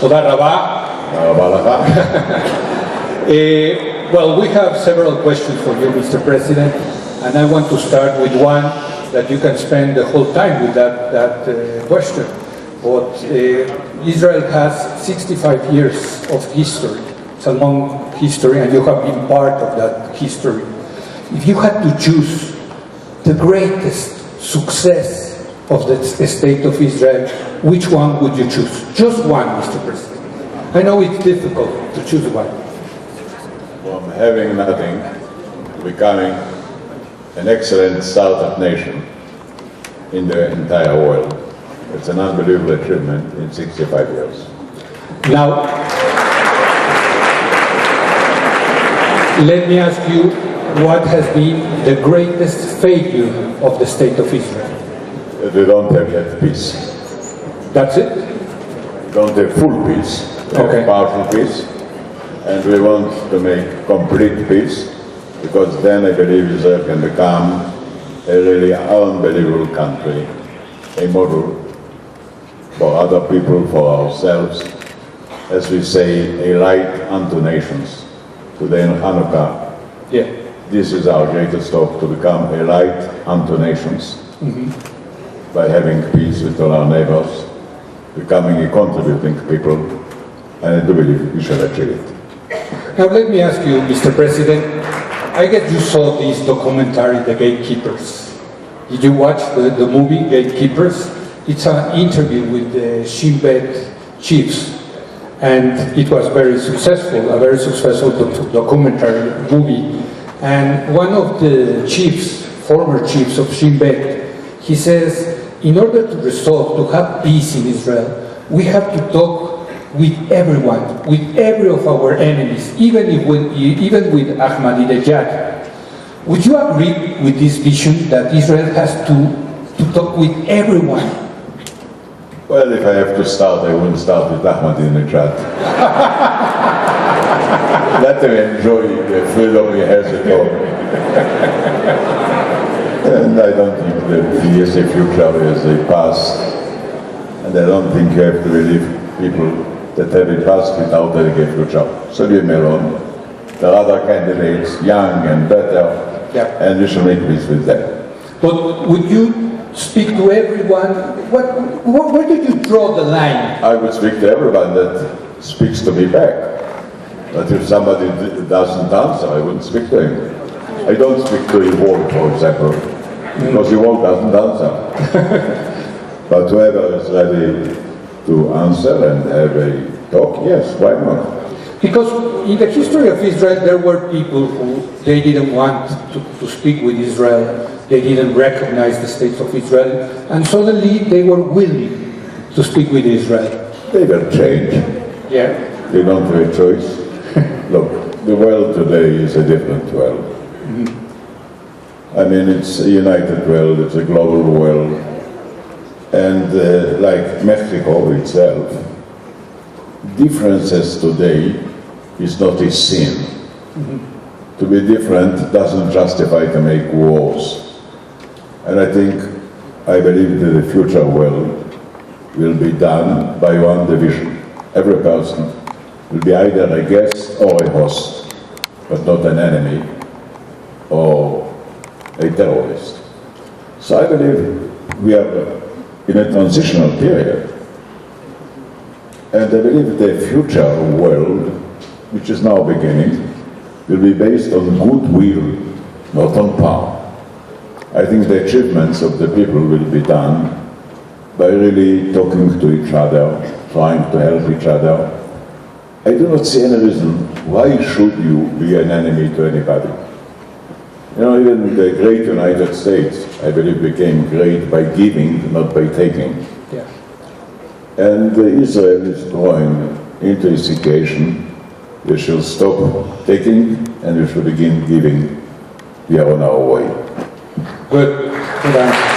Toda rabá. Well, we have several questions for you, Mr. President, and I want to start with one that you can spend the whole time with that question. But Israel has 65 years of history. It's a long history, and you have been part of that history. If you had to choose the greatest success of the state of Israel, which one would you choose? Just one, Mr. President. I know it's difficult to choose one. From having nothing to becoming an excellent startup nation in the entire world. It's an unbelievable achievement in 65 years. Now, let me ask you, what has been the greatest failure of the state of Israel? That we don't have yet peace. That's it? We don't have full peace. We have partial peace. And we want to make complete peace, because then I believe Israel can become a really unbelievable country, a model for other people, for ourselves. As we say, a light unto nations. Today in Hanukkah, this is our greatest hope, to become a light unto nations by having peace with all our neighbors, becoming a contributing people, and I do believe we shall achieve it. Now let me ask you, Mr. President, I guess you saw this documentary, The Gatekeepers. Did you watch the movie, Gatekeepers? It's an interview with the Shin Bet chiefs, and it was very successful, a very successful documentary movie. And one of the chiefs, former chiefs of Shin Bet, he says, in order to resolve, to have peace in Israel, we have to talk with everyone, with every of our enemies, even with Ahmadinejad. Would you agree with this vision that Israel has to talk with everyone? Well, if I have to start, I wouldn't start with Ahmadinejad. Let him enjoy the freedom he has at home. And I don't think that he is a future, he is a past. And I don't think you have to believe people that have a past without having a future. So leave me alone. There are other candidates, young and better, and we should make peace with them. But would you speak to everyone? Where did you draw the line? I would speak to everyone that speaks to me back. But if somebody doesn't answer, I wouldn't speak to him. I don't speak to Evolve, for example, because Evolve doesn't answer. But whoever is ready to answer and have a talk, yes, why not? Because in the history of Israel, there were people who they didn't want to speak with Israel, they didn't recognize the state of Israel, and suddenly they were willing to speak with Israel. They will change. Yeah. They don't have a choice. Look, the world today is a different world. I mean, it's a united world, it's a global world. And like Mexico itself, differences today is not a sin. To be different doesn't justify to make wars. And I believe that the future world will be done by one division. Every person will be either a guest or a host, but not an enemy or a terrorist. So I believe we are in a transitional period. And I believe the future world, which is now beginning, will be based on goodwill, not on power. I think the achievements of the people will be done by really talking to each other, trying to help each other. I do not see any reason why should you be an enemy to anybody. You know, even the great United States, I believe, became great by giving, not by taking. Yeah. And Israel is going into a situation we shall stop taking and we shall begin giving. We are on our way. Good. Good answer.